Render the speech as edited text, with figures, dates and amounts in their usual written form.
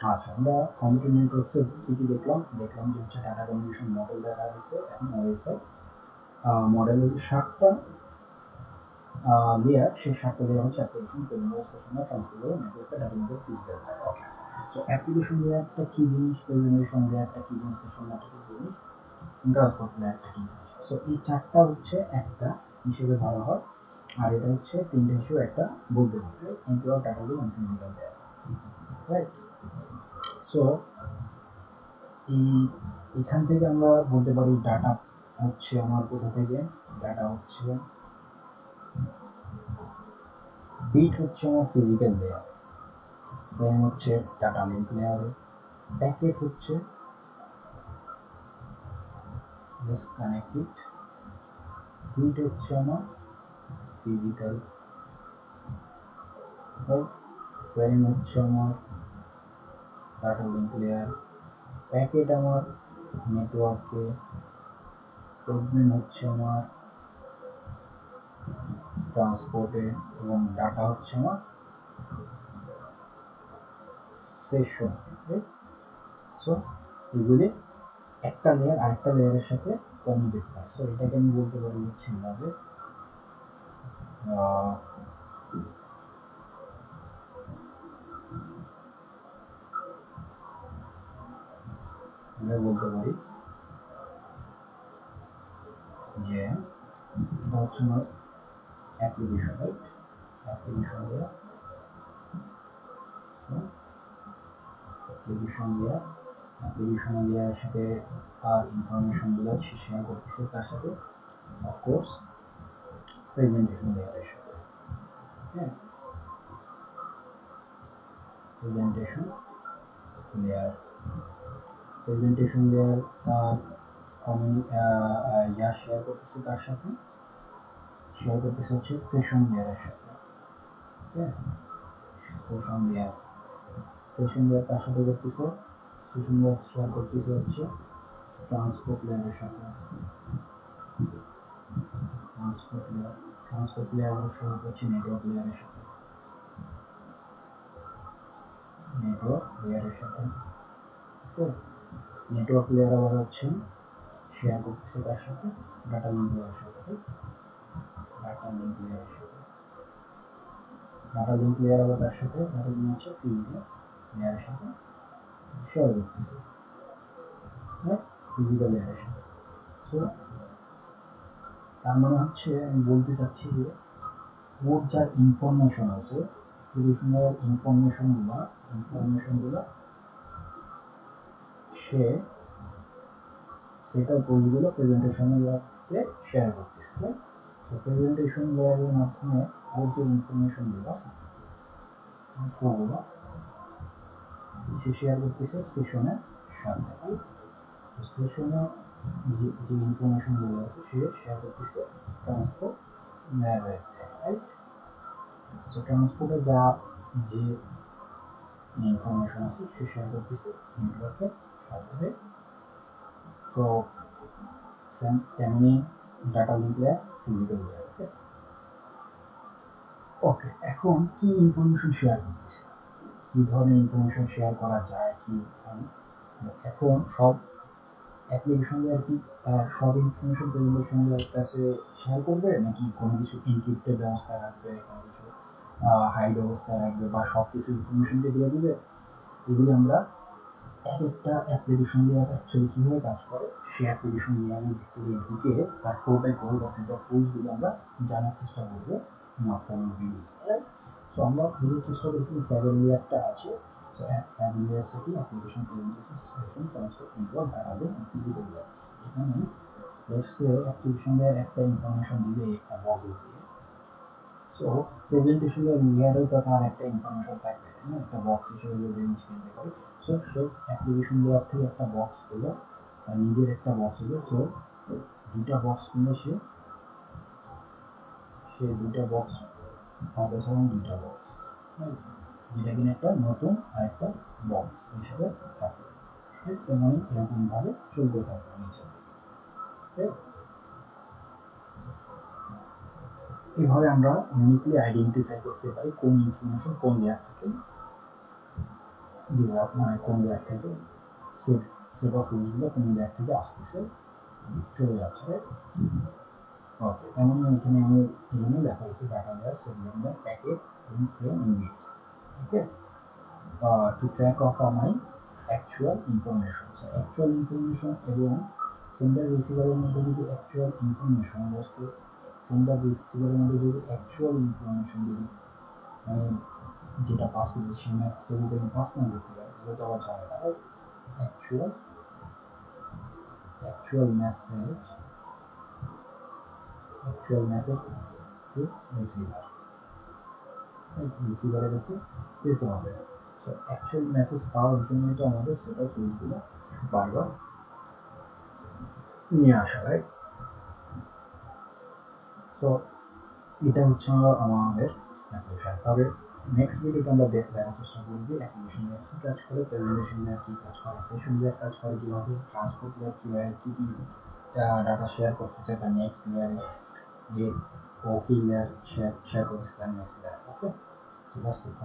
আচ্ছা, আমরা কম্পিউটার নেটওয়ার্কসে কি কি দেখলাম যে হচ্ছে ডাটা কমিউনিকেশন মডেল দেখা যাচ্ছে এবং ওএসআই মডেলের 7টা লেয়ার, সেই 7টা লেয়ার হচ্ছে অ্যাপ্লিকেশন প্রেজেন্টেশন ট্রান্সফার নেটওয়ার্কে ডাটা লিঙ্কের ফিজিক্যাল লেয়ার। ওকে, সো অ্যাপ্লিকেশন লেয়ারটা কি জিনিস, প্রেজেন্টেশন লেয়ারটা কি জিনিস, সেশন লেয়ারটা কি জিনিস, ট্রান্সপোর্ট লেয়ারটা কি জিনিস। সো এই 4টা হচ্ছে একটা হিসেবে ধরা হয়, আর এটা হচ্ছে 3টা হিসেবে একটা বলতে পারে নেটওয়ার্ক ডাটা লিঙ্ক এবং ফিজিক্যাল লেয়ার, রাইট? সো এই এখান থেকে আমরা বলতে পারি ডাটা হচ্ছে আমার কোথা থেকে, ডাটা হচ্ছে বিট হচ্ছে আমার ফিজিক্যাল লেয়ার, ফ্রেম হচ্ছে ডাটা লিঙ্ক লেয়ারে, প্যাকেট হচ্ছে জাস্ট কানেক্টেড, বিট হচ্ছে আমার ফিজিক্যাল, রাইট? ফ্রেম হচ্ছে আমার ডাটা লিঙ্ক লেয়ার, প্যাকেট আমার নেটওয়ার্কে, সেগমেন্ট হচ্ছে আমার ট্রান্সপোর্টে, এবং ডাটা হচ্ছে আমার সেশন, রাইট? সো এগুলি একটা লেয়ার আরেকটা লেয়ারের সাথে কমিউনিকেট করে। সো এটাকে আমি বলতে পারি হচ্ছে এভাবে, আমরা বলতে পারি যে এটা হচ্ছে আমার application, right? Application layer, application layer, application লেয়ারের সাথে ইনফরমেশন গুলো শেয়ার করতেছে তার সাথে অফকোর্স প্রেজেন্টেশন লেয়ারের সাথে, হ্যাঁ, প্রেজেন্টেশন লেয়ার, প্রেজেন্টেশন লেয়ার যা শেয়ার করতেছে তার সাথে শেয়ার করতেছে হচ্ছে সেশন লেয়ারের সাথে, হ্যাঁ, সেশন লেয়ার, সেশন লেয়ার কার সাথে করতেছে, সেশন লেয়ার শেয়ার করতেছে হচ্ছে ট্রান্সপোর্ট লেয়ারের সাথে, transport layer, transport layer share করছে নেটওয়ার্ক লেয়ারের সাথে, নেটওয়ার্ক লেয়ারের সাথে, তো নেটওয়ার্ক লেয়ার আবার হচ্ছে শেয়ার করতেছে তার সাথে ডাটা লিঙ্ক লেয়ারের সাথে, ডাটা লিঙ্ক লেয়ারের সাথে, ডাটা লিঙ্ক লেয়ার আবার তার সাথে ডাটা লিঙ্ক হচ্ছে ফিজিক্যাল লেয়ারের সাথে শেয়ার করতেছে, হ্যাঁ, ফিজিক্যাল লেয়ারের সাথে। সো তার মানে হচ্ছে আমি বলতে চাচ্ছি যে ওর যা ইনফরমেশন আছে, অ্যাপ্লিকেশনের ইনফরমেশনগুলো সে সেটা বইগুলো প্রেজেন্টেশন লেয়ারকে শেয়ার করতেছে, তো প্রেজেন্টেশন লেয়ারের মাধ্যমে ওর যে ইনফরমেশনগুলো ওগুলো সে শেয়ার করতেছে সেশনের সাথে, সেশনে যে ইনফরমেশনগুলো আছে সে শেয়ার করতেছে ট্রান্সপোর্ট লেয়ারে, রাইট? সো ট্রান্সপোর্টে যা যে ইনফরমেশন আছে সে শেয়ার করতেছে নেটওয়ার্কের সাথে, তো তেমনি data link layer, physical layer, okay. এখন কি ইনফরমেশন শেয়ার করতেছে, কি ধরনের ইনফরমেশন শেয়ার করা যায়, কি এখন সব অ্যাপ্লিকেশন লেয়ার কি সব ইনফরমেশন প্রেজেন্টেশন লেয়ার কাছে শেয়ার করবে, নাকি কোনো কিছু এনক্রিপ্টেড অবস্থায় রাখবে, কোনো কিছু হাইড অবস্থায় রাখবে, বা সব কিছু ইনফরমেশনকে দিয়ে দিবে, এগুলি আমরা এক একটা অ্যাপ্লিকেশন লেয়ার অ্যাকচুয়ালি কিভাবে কাজ করে সেই অ্যাপ্লিকেশন লেয়ারের ভিতরে ঢুকে তার প্রোটোকল বা সেটা টুলসগুলো আমরা জানার চেষ্টা করবো আফটার ভিডিও, রাইট? সো আমরা বুঝার চেষ্টা করছি 7 লেয়ারটা আছে। সো 7 লেয়ার থেকে application presentation session transfer network দাঁড়াবে ফিজিক্যাল লেয়ার। এখানে লেটস সে অ্যাপ্লিকেশন লেয়ার একটা ইনফরমেশন দিবে একটা মডেল দিয়ে, সো প্রেজেন্টেশন লেয়ারেও তো তার একটা ইনফরমেশন থাকবে, হ্যাঁ, একটা বক্স হিসেবে যদি জিনিস কিনতে পারি। সো সে অ্যাপ্লিকেশন লেয়ার থেকে একটা বক্স পেলো, তার নিজের একটা বক্স হলো, সো দুইটা বক্স কিনে সে দুইটা বক্স পাবে, ধরুন দুইটা বক্স, যেটা কিনা একটা নতুন আর একটা বক্স হিসেবে থাকে, তেমনি এরকম ভাবে চলতে থাকবে নিচে, এইভাবে আমরা ইউনিকলি আইডেন্টিফাই করতে পারি কোন ইনফরমেশন কোন লেয়ার থেকে ডিভাইস মানে কোন ল্যাব থেকে সেট সেট অফ রুলসগুলো কোন ল্যাব থেকে আসতেছে চলে যাচ্ছে। ওকে, তেমন এখানে আমি এখানে লেখা হয়েছে ডাটা লেয়ার সেগুলো packet in frame in bit. Okay, to track of my actual information. So actual information এবং sender receiver এর মধ্যে যদি actual information বস্তু sender receiver এর মধ্যে যদি actual information যদি আমি যেটা পাস করছি সেই মেসেজটা যদি আমি পাস না করতে পারি তাহলে তো আবার ঝামেলা, right? actual actual message actual message to receiver, রিসিভারের কাছে যেতে হবে। সো অ্যাকচুয়াল মেসেজ পাওয়ার জন্য তো আমাদের সেটা রুলসগুলো বারবার নিয়ে আসা, রাইট? তো এটা হচ্ছে আমাদের অ্যাপ্লিকেশন। তবে নেক্সট ভিডিওতে আমরা দেখার চেষ্টা করব অ্যাপ্লিকেশন লেয়ার কি কাজ করে, প্রেজেন্টেশন লেয়ার কি কাজ করে, সেশন লেয়ার কাজ করে কীভাবে, ট্রান্সপোর্ট লেয়ার কীভাবে কি কি ডাটা শেয়ার করতেছে তার নেক্সট লেয়ারে, যে ওকি লেয়ার শেয়ার করতেছে তার next layer. Okay, so that's it.